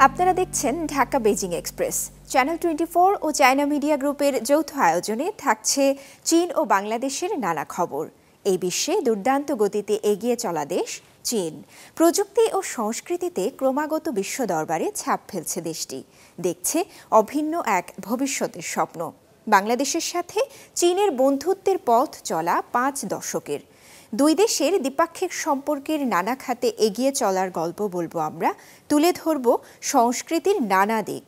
আপনারা দেখছেন Dhaka Beijing express. Channel 24 ও China media গ্রুপের যৌথ আয়োজনে থাকছে চীন ও বাংলাদেশের নানা খবর। এই বিশ্বে দুর্দান্ত গতিতে এগিয়ে চলা দেশ চীন। প্রযুক্তি ও সংস্কৃতিতে ক্রমাগত বিশ্ব দরবারে ছাপ ফেলছে দেশটি। দেখছে অভিন্ন এক ভবিষ্যতের স্বপ্ন। বাংলাদেশের সাথে চীনের বন্ধুত্বের পথ চলা 5 দশকের। দুই দেশের দ্বিপাক্ষিক সম্পর্কের নানা খাতে এগিয়ে চলার গল্প বলবো আমরা, তুলে ধরব সংস্কৃতির নানা দিক।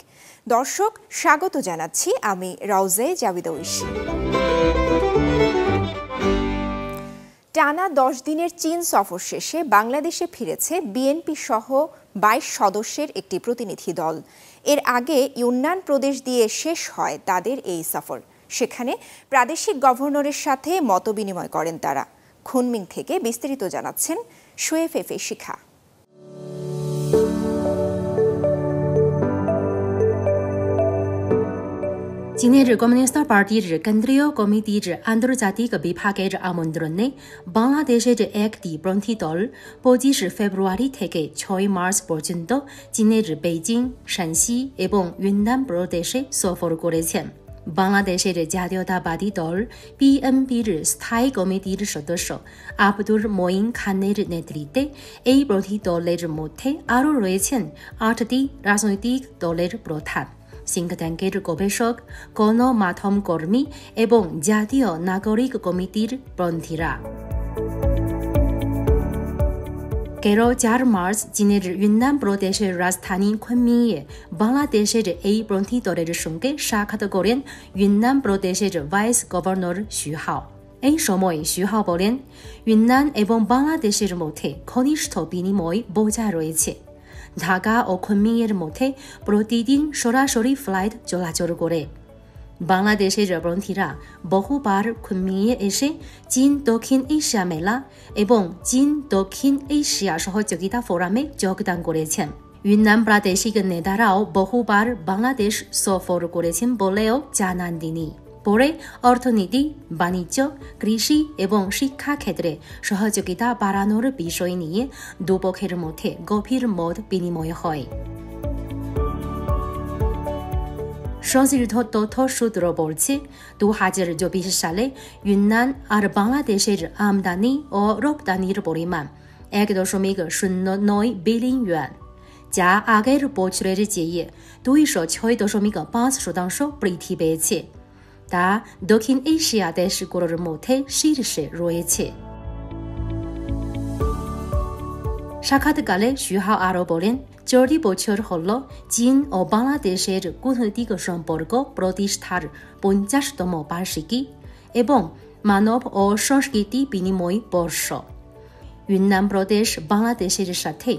দর্শক, স্বাগত জানাচ্ছি আমি রাউজে জাবিদা ঐশী। টানা 10 দিনের চীন সফর শেষে বাংলাদেশে ফিরেছে বিএনপি সহ 22 সদস্যের একটি প্রতিনিধি দল। এর আগে ইউনান প্রদেশ দিয়ে শেষ হয় তাদের এই সফর। সেখানে প্রাদেশিক গভর্নরের সাথে মতবিনিময় করেন তারা। খুনমিং থেকে বিস্তারিত জানাচ্ছেন শুয়েফেফে শিখা। চীনের কমিউনিস্ট পার্টির কেন্দ্রীয় কমিটির আন্তর্জাতিক বিভাগের আমন্ত্রণে বাংলাদেশের একটি প্রতিনিধি দল 25 ফেব্রুয়ারি থেকে 6 মার্চ পর্যন্ত চীনের বেইজিং, শানসি এবং ইউনান প্রদেশে সফর করেছেন। বাংলাদেশের জাতীয়তাবাদী দল পিএমপির স্থায়ী কমিটির সদস্য আব্দুল মঈন খানের নেতৃত্বে এই প্রতিনিধি দলের মধ্যে আরও রয়েছেন 8টি রাজনৈতিক দলের প্রধান, সিঙ্ক ট্যাঙ্কের গবেষক, গণমাধ্যম কর্মী এবং জাতীয় নাগরিক কমিটির প্রতিনিধিরা। 4 মার্চ চীনের ইউনান প্রদেশের রাজধানী খুনমিংয়ে বাংলাদেশের এই প্রতিনিধি দলের সঙ্গে সাক্ষাৎ করেন ইউনান প্রদেশের ভাইস গভর্নর শু হাও। এই সময় শু হাও বলেন, ইউনান এবং বাংলাদেশের মধ্যে ঘনিষ্ঠ বিনিময় বজায় রয়েছে। ঢাকা ও খুনমিংয়ের মধ্যে প্রতিদিন সরাসরি ফ্লাইট চলাচল করে। বাংলাদেশের প্রতিনিধিরা বহুবার খুনমিংয়ে এসে চীন দক্ষিণ এশিয়া মেলা এবং চীন দক্ষিণ এশিয়া সহযোগিতা ফোরামে যোগদান করেছেন। ইউনান প্রাদেশিক নেতারাও বহুবার বাংলাদেশ সফর করেছেন বলেও জানান তিনি। পরে অর্থনীতি, বাণিজ্য, কৃষি এবং শিক্ষা ক্ষেত্রে সহযোগিতা বাড়ানোর বিষয় নিয়ে দুপক্ষের মধ্যে গভীর মত বিনিময় হয়। সংশ্লিষ্ট তথ্য সূত্র বলছে, 2024 সালে ইউনান আর বাংলাদেশের আমদানি ও রপ্তানির পরিমাণ 1.09 বিলিয়ন ইউয়ান, যা আগের বছরের চেয়ে 206.5% বৃদ্ধি পেয়েছে। তা দক্ষিণ এশিয়া দেশগুলোর মধ্যে শীর্ষে রয়েছে। সাক্ষাৎকালে শু হাও আরও বলেন, 40 বছর হল চীন ও বাংলাদেশের কূটনৈতিক সম্পর্ক প্রতিষ্ঠার 50তম বার্ষিকী এবং মানব ও সংস্কৃতি বিনিময় বর্ষ। ইউনান প্রদেশ বাংলাদেশের সাথে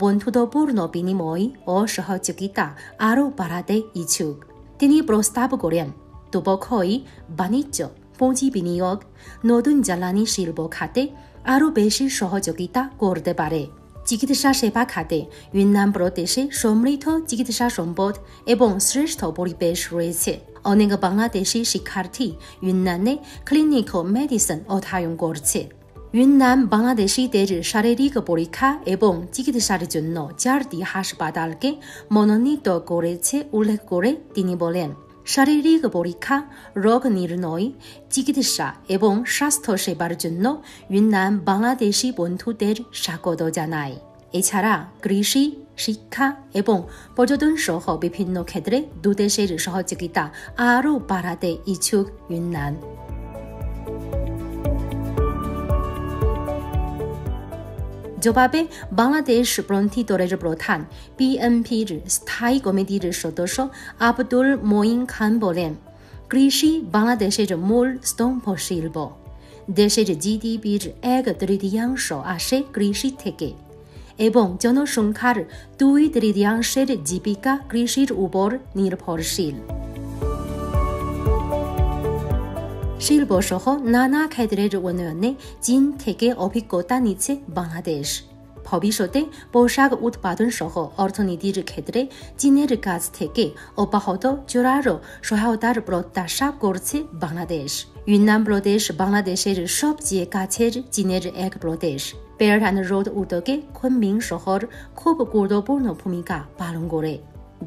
বন্ধুত্বপূর্ণ বিনিময় ও সহযোগিতা আরও বাড়াতে ইচ্ছুক। তিনি প্রস্তাব করেন, দুপক্ষই বাণিজ্য, পুঁজি বিনিয়োগ, নতুন জ্বালানি শিল্প খাতে আরও বেশি সহযোগিতা করতে পারে। চিকিৎসা সেবা খাতে ইউনান প্রদেশে সমৃদ্ধ চিকিৎসা সম্পদ এবং শ্রেষ্ঠ পরিবেশ রয়েছে। অনেক বাংলাদেশি শিক্ষার্থী ইউনানে ক্লিনিক্যাল মেডিসিন অধ্যয়ন করছে। ইউনান বাংলাদেশিদের শারীরিক পরীক্ষা এবং চিকিৎসার জন্য 4টি হাসপাতালকে মনোনীত করেছে উল্লেখ করে তিনি বলেন, শারীরিক পরীক্ষা, রোগ নির্ণয়, চিকিৎসা এবং স্বাস্থ্য সেবার জন্য ইউনান বাংলাদেশি বন্ধুদের স্বাগত জানায়। এছাড়া কৃষি, শিক্ষা এবং পর্যটন সহ বিভিন্ন ক্ষেত্রে দুদেশের সহযোগিতা আরও বাড়াতে ইচ্ছুক ইউনান। জবাবে বাংলাদেশ প্রতিনিধি দলের প্রধান পিএমপির স্থায়ী কমিটির সদস্য আব্দুল মঈন খান বলেন, কৃষি বাংলাদেশের মূল স্তম্ভ শিল্প। দেশের জিডিপির 1/3 আসে কৃষি থেকে এবং জনসংখ্যার 2/3 জীবিকা কৃষির উপর নির্ভরশীল। শিল্পসহ নানা ক্ষেত্রের উন্নয়নে চীন থেকে অভিজ্ঞতা নিচ্ছে বাংলাদেশ। ভবিষ্যতে পোশাক উৎপাদন সহ অর্থনীতির ক্ষেত্রে চীনের কাছ থেকে অব্যাহত জোরালো সহায়তার প্রত্যাশা করছে বাংলাদেশ। ইউনান প্রদেশ বাংলাদেশের সবচেয়ে কাছের চীনের এক প্রদেশ। বেল্ট অ্যান্ড রোড উদ্যোগে কুনমিং শহর খুব গুরুত্বপূর্ণ ভূমিকা পালন করে।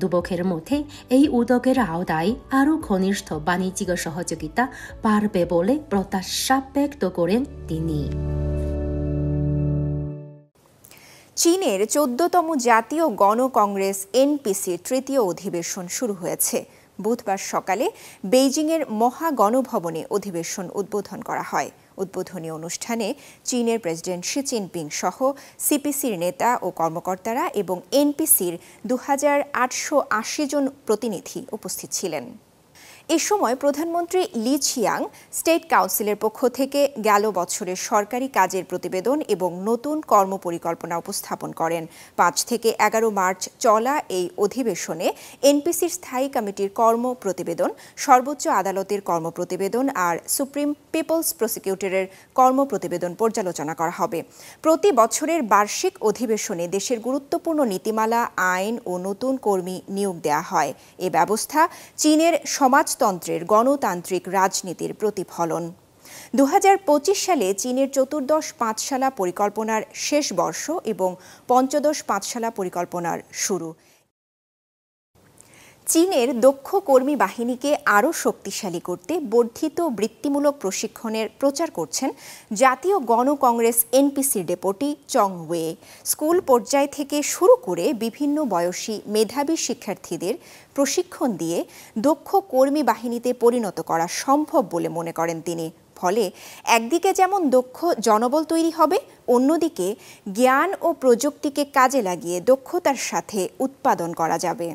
দুপক্ষের মধ্যে এই উদ্যোগের আওতায় আরও ঘনিষ্ঠ বাণিজ্যিক সহযোগিতা বাড়বে বলে প্রত্যাশা ব্যক্ত করেন তিনি। চীনের 14তম জাতীয় গণকংগ্রেস এনপিসির তৃতীয় অধিবেশন শুরু হয়েছে। বুধবার সকালে বেইজিংয়ের মহাগণভবনে অধিবেশন উদ্বোধন করা হয়। উদ্বোধনী অনুষ্ঠানে চীনের প্রেসিডেন্ট শি জিনপিং সহ সিপিসির নেতা ও কর্মকর্তারা এবং এনপিসির 2880 জন প্রতিনিধি উপস্থিত ছিলেন। এ সময় প্রধানমন্ত্রী লি ছিয়াং স্টেট কাউন্সিলের পক্ষ থেকে গেল বছরের সরকারি কাজের প্রতিবেদন এবং নতুন কর্মপরিকল্পনা উপস্থাপন করেন। 5 থেকে 11 মার্চ চলা এই অধিবেশনে এনপিসির স্থায়ী কমিটির কর্ম প্রতিবেদন, সর্বোচ্চ আদালতের কর্ম প্রতিবেদন আর সুপ্রিম পিপলস প্রসিকিউটরের কর্ম প্রতিবেদন পর্যালোচনা করা হবে। প্রতি বছরের বার্ষিক অধিবেশনে দেশের গুরুত্বপূর্ণ নীতিমালা, আইন ও নতুন কর্মী নিয়োগ দেওয়া হয়। এ ব্যবস্থা চীনের সমাজতন্ত্রের গণতান্ত্রিক রাজনীতির প্রতিফলন। 2025 সালে চীনের চতুর্দশ পাঁচশালা পরিকল্পনার শেষ বর্ষ এবং পঞ্চদশ পাঁচশালা পরিকল্পনার শুরু। চীনের দক্ষ কর্মী বাহিনীকে আরও শক্তিশালী করতে বর্ধিত বৃত্তিমূলক প্রশিক্ষণের প্রচার করছেন জাতীয় গণকংগ্রেস এনপিসির ডেপুটি চং ওয়ে। স্কুল পর্যায় থেকে শুরু করে বিভিন্ন বয়সী মেধাবী শিক্ষার্থীদের প্রশিক্ষণ দিয়ে দক্ষ কর্মী বাহিনীতে পরিণত করা সম্ভব বলে মনে করেন তিনি। ফলে একদিকে যেমন দক্ষ জনবল তৈরি হবে, অন্যদিকে জ্ঞান ও প্রযুক্তিকে কাজে লাগিয়ে দক্ষতার সাথে উৎপাদন করা যাবে।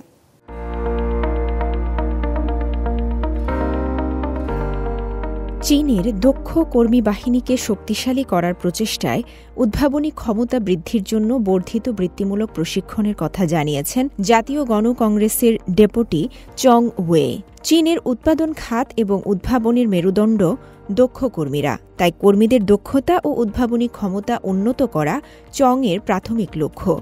চীনের দক্ষ কর্মী বাহিনীকে শক্তিশালী করার প্রচেষ্টায় উদ্ভাবনী ক্ষমতা বৃদ্ধির জন্য বর্ধিত বৃত্তিমূলক প্রশিক্ষণের কথা জানিয়েছেন জাতীয় গণকংগ্রেসের ডেপুটি চং ওয়ে। চীনের উৎপাদন খাত এবং উদ্ভাবনের মেরুদণ্ড দক্ষ কর্মীরা, তাই কর্মীদের দক্ষতা ও উদ্ভাবনী ক্ষমতা উন্নত করা চংয়ের প্রাথমিক লক্ষ্য।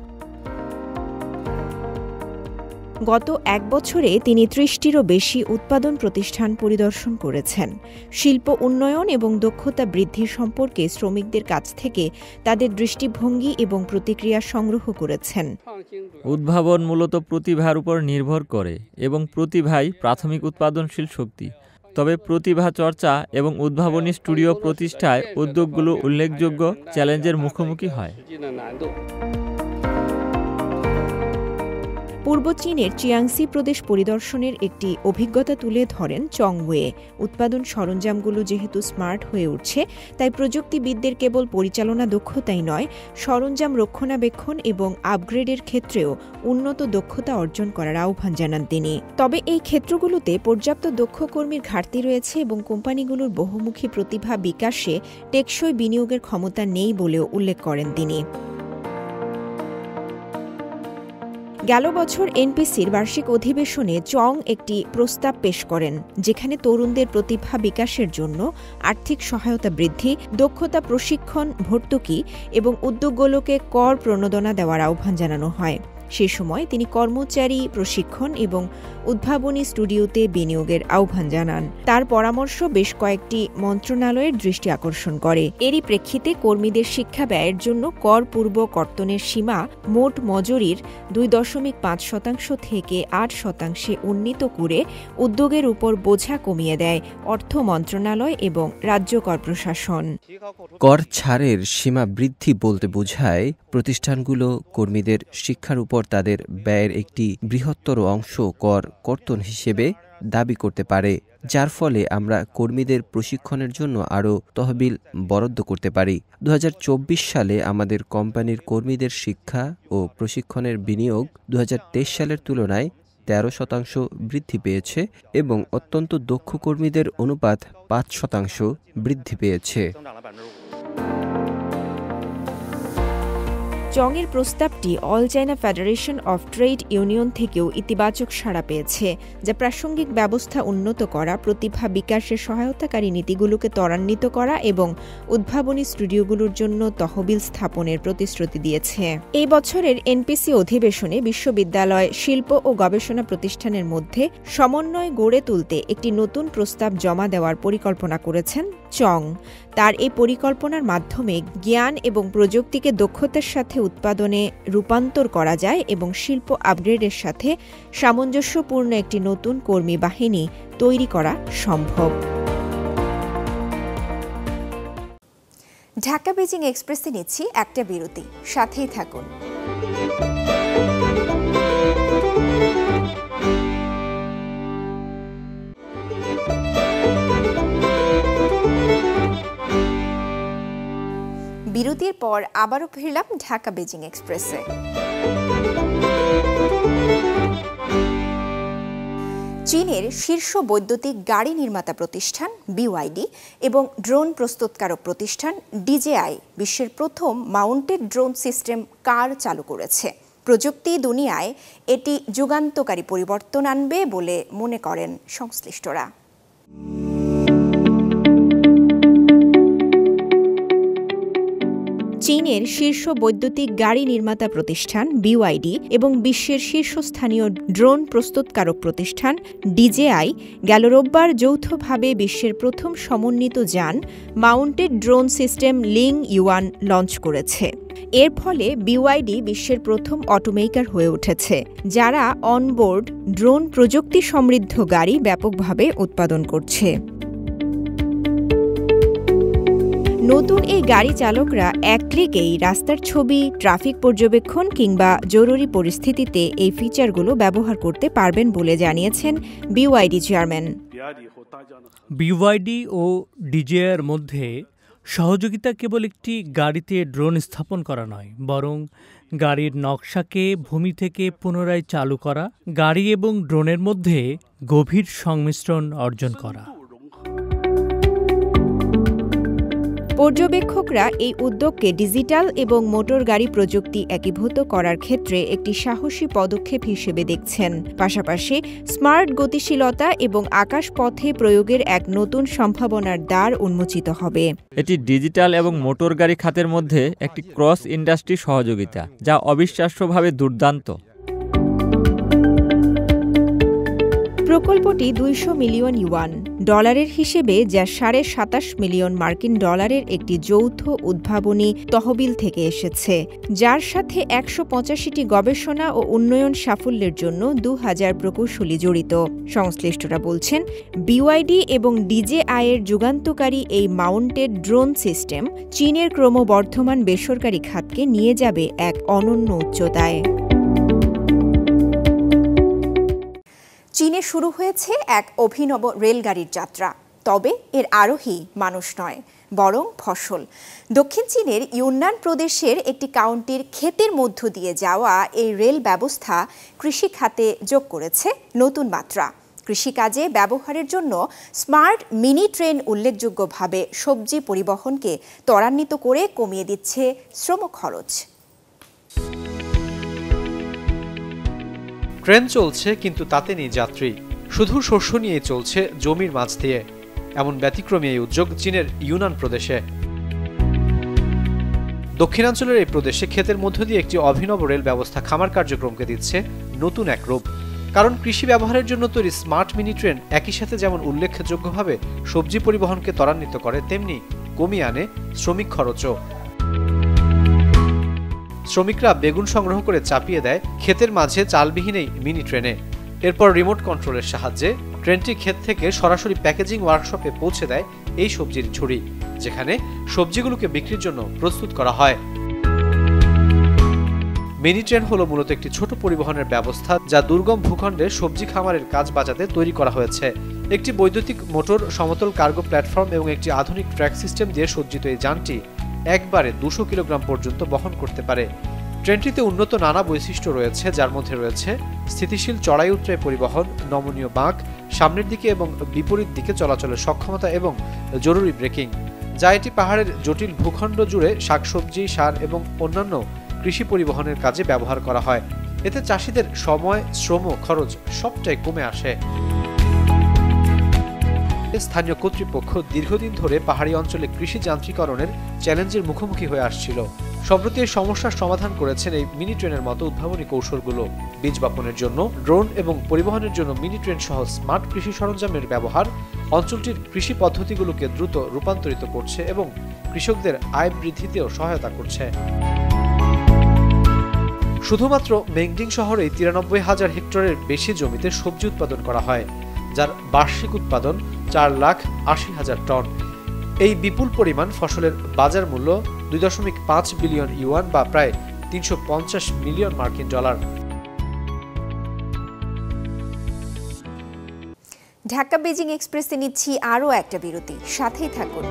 গত এক বছরে তিনি 30টিরও বেশি উৎপাদন প্রতিষ্ঠান পরিদর্শন করেছেন। শিল্প উন্নয়ন এবং দক্ষতা বৃদ্ধি সম্পর্কে শ্রমিকদের কাছ থেকে তাদের দৃষ্টিভঙ্গি এবং প্রতিক্রিয়া সংগ্রহ করেছেন। উদ্ভাবন মূলত প্রতিভার উপর নির্ভর করে এবং প্রতিভাই প্রাথমিক উৎপাদনশীল শক্তি। তবে প্রতিভা চর্চা এবং উদ্ভাবনী স্টুডিও প্রতিষ্ঠায় উদ্যোগগুলো উল্লেখযোগ্য চ্যালেঞ্জের মুখোমুখি হয়। পূর্ব চীনের চিয়াংসি প্রদেশ পরিদর্শনের একটি অভিজ্ঞতা তুলে ধরেন চং ওয়ে। উৎপাদন সরঞ্জামগুলো যেহেতু স্মার্ট হয়ে উঠছে, তাই প্রযুক্তিবিদদের কেবল পরিচালনা দক্ষতাই নয়, সরঞ্জাম রক্ষণাবেক্ষণ এবং আপগ্রেডের ক্ষেত্রেও উন্নত দক্ষতা অর্জন করার আহ্বান জানান তিনি। তবে এই ক্ষেত্রগুলোতে পর্যাপ্ত দক্ষ কর্মীর ঘাটতি রয়েছে এবং কোম্পানিগুলোর বহুমুখী প্রতিভা বিকাশে টেকসই বিনিয়োগের ক্ষমতা নেই বলেও উল্লেখ করেন তিনি। গেল বছর এনপিসির বার্ষিক অধিবেশনে চং একটি প্রস্তাব পেশ করেন, যেখানে তরুণদের প্রতিভা বিকাশের জন্য আর্থিক সহায়তা বৃদ্ধি, দক্ষতা প্রশিক্ষণ, ভর্তুকি এবং উদ্যোগগুলোকে কর প্রণোদনা দেওয়ার আহ্বান জানানো হয়। সে সময় তিনি কর্মচারী প্রশিক্ষণ এবং উদ্ভাবনী স্টুডিওতে বিনিয়োগের আহ্বান জানান। তার পরামর্শ বেশ কয়েকটি মন্ত্রণালয়ের দৃষ্টি আকর্ষণ করে। এরই প্রেক্ষিতে কর্মীদের শিক্ষা ব্যয়ের জন্য কর পূর্ব কর্তনের সীমা মোট মজুরির 2.5% থেকে 8% উন্নীত করে উদ্যোগের উপর বোঝা কমিয়ে দেয় অর্থ মন্ত্রণালয় এবং রাজ্য কর প্রশাসন। কর ছাড়ের সীমা বৃদ্ধি বলতে বোঝায় প্রতিষ্ঠানগুলো কর্মীদের শিক্ষার উপর তাদের ব্যয়ের একটি বৃহত্তর অংশ কর কর্তন হিসেবে দাবি করতে পারে, যার ফলে আমরা কর্মীদের প্রশিক্ষণের জন্য আরও তহবিল বরাদ্দ করতে পারি। 2024 সালে আমাদের কোম্পানির কর্মীদের শিক্ষা ও প্রশিক্ষণের বিনিয়োগ 2023 সালের তুলনায় 13% বৃদ্ধি পেয়েছে এবং অত্যন্ত দক্ষ কর্মীদের অনুপাত 5% বৃদ্ধি পেয়েছে। চংয়ের প্রস্তাবটি all China federation of trade union থেকেও ইতিবাচক সাড়া পেয়েছে, যা প্রাসঙ্গিক ব্যবস্থা উন্নত করা, প্রতিভা বিকাশের সহায়তাকারী নীতিগুলোকে ত্বরান্বিত করা এবং উদ্ভাবনী স্টুডিওগুলোর জন্য তহবিল স্থাপনের প্রতিশ্রুতি দিয়েছে। এই বছরের এনপিসি অধিবেশনে বিশ্ববিদ্যালয়, শিল্প ও গবেষণা প্রতিষ্ঠানের মধ্যে সমন্বয় গড়ে তুলতে একটি নতুন প্রস্তাব জমা দেওয়ার পরিকল্পনা করেছেন চং। তার এই পরিকল্পনার মাধ্যমে জ্ঞান এবং প্রযুক্তিকে দক্ষতার সাথে উৎপাদনে রূপান্তর করা যায় এবং শিল্প আপগ্রেডের সাথে সামঞ্জস্যপূর্ণ একটি নতুন কর্মী বাহিনী তৈরি করা সম্ভব। ঢাকা বেজিং এক্সপ্রেসে নিচ্ছি একটা বিরতি, সাথেই থাকুন। বিরতির পর আবারও ফিরলাম ঢাকা বেজিং এক্সপ্রেসে। চীনের শীর্ষ বৈদ্যুতিক গাড়ি নির্মাতা প্রতিষ্ঠান বিওয়াইডি এবং ড্রোন প্রস্তুতকারক প্রতিষ্ঠান ডিজেআই বিশ্বের প্রথম মাউন্টেড ড্রোন সিস্টেম কার চালু করেছে। প্রযুক্তি দুনিয়ায় এটি যুগান্তকারী পরিবর্তন আনবে বলে মনে করেন সংশ্লিষ্টরা। চীনের শীর্ষ বৈদ্যুতিক গাড়ি নির্মাতা প্রতিষ্ঠান বিওয়াইডি এবং বিশ্বের শীর্ষস্থানীয় ড্রোন প্রস্তুতকারক প্রতিষ্ঠান ডিজেআই গেল রোববার যৌথভাবে বিশ্বের প্রথম সমন্বিত যান mounted drone system Ling Yuan launch করেছে। এর ফলে বিওয়াইডি বিশ্বের প্রথম অটোমেকার হয়ে উঠেছে যারা অনবোর্ড ড্রোন প্রযুক্তি সমৃদ্ধ গাড়ি ব্যাপকভাবে উৎপাদন করছে। নতুন এই গাড়ি চালকরা এক ক্লিকেই রাস্তার ছবি, ট্রাফিক পর্যবেক্ষণ কিংবা জরুরি পরিস্থিতিতে এই ফিচারগুলো ব্যবহার করতে পারবেন বলে জানিয়েছেন বিওয়াইডি চেয়ারম্যান। বিওয়াইডি ও ডিজেআইয়ের মধ্যে সহযোগিতা কেবল একটি গাড়িতে ড্রোন স্থাপন করা নয়, বরং গাড়ির নকশাকে ভূমি থেকে পুনরায় চালু করা, গাড়ি এবং ড্রোনের মধ্যে গভীর সংমিশ্রণ অর্জন করা। পর্যবেক্ষকরা এই উদ্যোগকে ডিজিটাল এবং মোটর গাড়ি প্রযুক্তি একীভূত করার ক্ষেত্রে একটি সাহসী পদক্ষেপ হিসেবে দেখছেন। পাশাপাশি স্মার্ট গতিশীলতা এবং আকাশপথে প্রয়োগের এক নতুন সম্ভাবনার দ্বার উন্মোচিত হবে। এটি ডিজিটাল এবং মোটর গাড়ি খাতের মধ্যে একটি ক্রস ইন্ডাস্ট্রি সহযোগিতা, যা অবিশ্বাস্যভাবে দুর্দান্ত। প্রকল্পটি 200 মিলিয়ন ইউয়ান ডলারের হিসেবে, যা $27.5 মিলিয়ন মার্কিন ডলারের একটি যৌথ উদ্ভাবনী তহবিল থেকে এসেছে, যার সাথে 185টি গবেষণা ও উন্নয়ন সাফল্যের জন্য 2000 প্রকৌশলী জড়িত। সংশ্লিষ্টরা বলছেন, বিওয়াইডি এবং ডিজেআইয়ের যুগান্তকারী এই মাউন্টেড ড্রোন সিস্টেম চীনের ক্রমবর্ধমান বেসরকারি খাতকে নিয়ে যাবে এক অনন্য উচ্চতায়। চীনে শুরু হয়েছে এক অভিনব রেলগাড়ির যাত্রা, তবে এর আরোহী মানুষ নয়, বরং ফসল। দক্ষিণ চীনের ইউনান প্রদেশের একটি কাউন্টির ক্ষেতের মধ্য দিয়ে যাওয়া এই রেল ব্যবস্থা কৃষি খাতে যোগ করেছে নতুন মাত্রা। কৃষিকাজে ব্যবহারের জন্য স্মার্ট মিনি ট্রেন উল্লেখযোগ্যভাবে সবজি পরিবহনকে ত্বরান্বিত করে কমিয়ে দিচ্ছে শ্রম খরচ। ট্রেন চলছে কিন্তু তাতে নেই যাত্রী, শুধু শস্য নিয়ে চলছে জমির মাঝ দিয়ে। এমন ব্যতিক্রমী এই উদ্যোগ চীনের ইউনান প্রদেশে। দক্ষিণাঞ্চলের এই প্রদেশে ক্ষেতের মধ্য দিয়ে একটি অভিনব রেল ব্যবস্থা খামার কার্যক্রমকে দিচ্ছে নতুন এক রূপ। কারণ কৃষি ব্যবহারের জন্য তৈরি স্মার্ট মিনি ট্রেন একই সাথে যেমন উল্লেখযোগ্যভাবে সবজি পরিবহনকে ত্বরান্বিত করে, তেমনি কমিয়ে আনে শ্রমিক খরচও। শ্রমিকরা বেগুন সংগ্রহ করে চাপিয়ে দেয় ক্ষেতের মাঝে চালবিহীন এই মিনি ট্রেনে। এরপর রিমোট কন্ট্রোলের সাহায্যে ট্রেনটি ক্ষেত থেকে সরাসরি প্যাকেজিং ওয়ার্কশপে পৌঁছে দেয় এই সবজির ঝুড়ি, যেখানে সবজিগুলোকে বিক্রির জন্য প্রস্তুত করা হয়। মিনি ট্রেন হলো মূলত একটি ছোট পরিবহনের ব্যবস্থা, যা দুর্গম ভূখণ্ডে সবজি খামারের কাজ বাঁচাতে তৈরি করা হয়েছে। একটি বৈদ্যুতিক মোটর, সমতল কার্গো প্ল্যাটফর্ম এবং একটি আধুনিক ট্র্যাক সিস্টেম দিয়ে সজ্জিত এই যানটি একবারে 200 কিলোগ্রাম পর্যন্ত বহন করতে পারে। ট্রেনটিতে উন্নত নানা বৈশিষ্ট্য রয়েছে, যার মধ্যে রয়েছে স্থিতিশীল চড়াই উতরাই পরিবহন, নমনীয় বাঁক, সামনের দিকে এবং বিপরীত দিকে চলাচলের সক্ষমতা এবং জরুরি ব্রেকিং, যা এটি পাহাড়ের জটিল ভূখণ্ড জুড়ে শাকসবজি, সার এবং অন্যান্য কৃষি পরিবহনের কাজে ব্যবহার করা হয়। এতে চাষিদের সময়, শ্রম, খরচ সবটাই কমে আসে। স্থানীয় কর্তৃপক্ষ দীর্ঘদিন ধরে পাহাড়ি অঞ্চলে কৃষি যান্ত্রিকরণের চ্যালেঞ্জের মুখোমুখি হয়ে আসছিল। সম্প্রতি এই সমস্যার সমাধান করেছেন এই মিনি ট্রেনের মতো উদ্ভাবনী কৌশলগুলো। বীজ বপনের জন্য ড্রোন এবং পরিবহনের জন্য মিনি ট্রেন সহ স্মার্ট কৃষি সরঞ্জামের ব্যবহার অঞ্চলটির কৃষি পদ্ধতিগুলোকে দ্রুত রূপান্তরিত করছে এবং কৃষকদের আয় বৃদ্ধিতেও সহায়তা করছে। শুধুমাত্র মেংডিং শহরে 93,000 হেক্টরের বেশি জমিতে সবজি উৎপাদন করা হয়, যার বার্ষিক উৎপাদন 4,80,000 টন। এই বিপুল পরিমাণ ফসলের বাজার মূল্য 2.5 বিলিয়ন ইউয়ান বা প্রায় 350 মিলিয়ন মার্কিন ডলার। ঢাকা বেজিং এক্সপ্রেসে নিচ্ছি আরও একটা বিরতি, সাথেই থাকুন।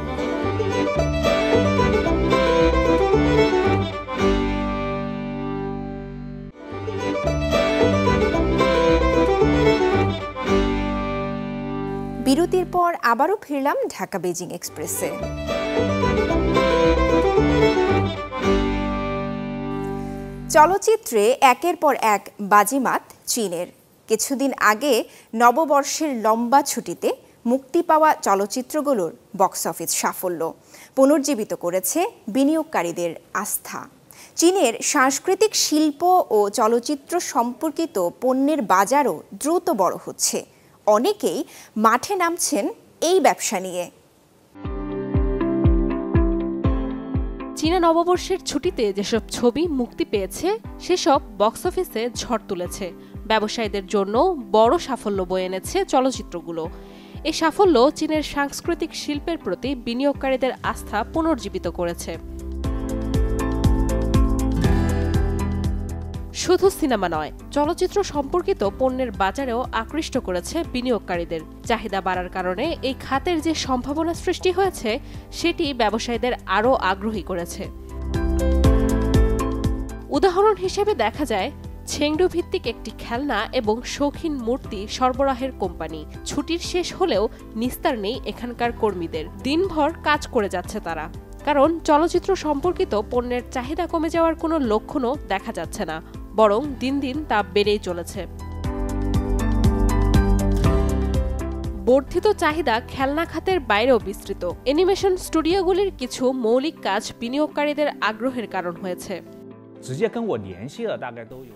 বিরতির পর আবারও ফিরলাম ঢাকা বেজিং এক্সপ্রেসে। চলচ্চিত্রে একের পর এক বাজিমাত চীনের। কিছুদিন আগে নববর্ষের লম্বা ছুটিতে মুক্তি পাওয়া চলচ্চিত্রগুলোর বক্স অফিস সাফল্য পুনর্জীবিত করেছে বিনিয়োগকারীদের আস্থা। চীনের সাংস্কৃতিক শিল্প ও চলচ্চিত্র সম্পর্কিত পণ্যের বাজারও দ্রুত বড় হচ্ছে। অনেকেই মাঠে নামছেন এই ব্যবসা নিয়ে। চীনা নববর্ষের ছুটিতে যেসব ছবি মুক্তি পেয়েছে সেসব বক্স অফিসে ঝড় তুলেছে। ব্যবসায়ীদের জন্য বড় সাফল্য বয়ে এনেছে চলচ্চিত্রগুলো। এই সাফল্য চীনের সাংস্কৃতিক শিল্পের প্রতি বিনিয়োগকারীদের আস্থা পুনর্জীবিত করেছে। শুধু সিনেমা নয়, চলচ্চিত্র সম্পর্কিত পণ্যের বাজারেও আকৃষ্ট করেছে বিনিয়োগকারীদের। চাহিদা বাড়ার কারণে এই খাতের যে সম্ভাবনা সৃষ্টি হয়েছে সেটি ব্যবসায়ীদের আরও আগ্রহী করেছে। উদাহরণ হিসেবে দেখা যায় চেংডু ভিত্তিক একটি খেলনা এবং শৌখিন মূর্তি সরবরাহের কোম্পানি। ছুটির শেষ হলেও নিস্তার নেই এখানকার কর্মীদের। দিনভর কাজ করে যাচ্ছে তারা, কারণ চলচ্চিত্র সম্পর্কিত পণ্যের চাহিদা কমে যাওয়ার কোনো লক্ষণও দেখা যাচ্ছে না, বরং দিন দিন তা বেড়েই চলেছে। বর্ধিত চাহিদা খেলনা খাতের বাইরেও বিস্তৃত। অ্যানিমেশন স্টুডিওগুলির কিছু মৌলিক কাজ বিনিয়োগকারীদের আগ্রহের কারণ হয়েছে।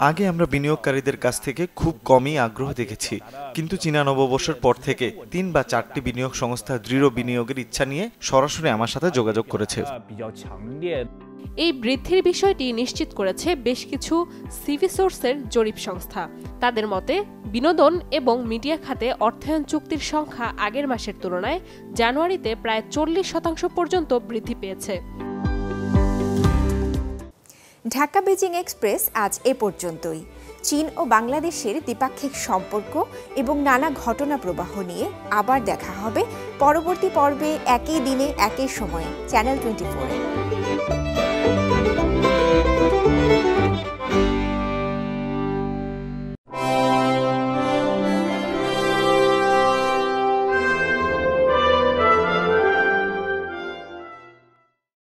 আগে আমরা বিনিয়োগকারীদের কাছ থেকে খুব কমই আগ্রহ দেখেছি, কিন্তু চীনা নববর্ষের পর থেকে 3 বা 4টি বিনিয়োগ সংস্থা দৃঢ় বিনিয়োগের ইচ্ছা নিয়ে সরাসরি আমার সাথে যোগাযোগ করেছে। এই বৃদ্ধির বিষয়টি নিশ্চিত করেছে বেশ কিছু সিভি সোর্সের জরিপ সংস্থা। তাদের মতে বিনোদন এবং মিডিয়া খাতে অর্থায়ন চুক্তির সংখ্যা আগের মাসের তুলনায় জানুয়ারিতে প্রায় 40% পর্যন্ত বৃদ্ধি পেয়েছে। ঢাকা বেজিং এক্সপ্রেস আজ এ পর্যন্তই। চীন ও বাংলাদেশের দ্বিপাক্ষিক সম্পর্ক এবং নানা ঘটনা প্রবাহ নিয়ে আবার দেখা হবে পরবর্তী পর্বে, একই দিনে একই সময়ে চ্যানেল 24-এ।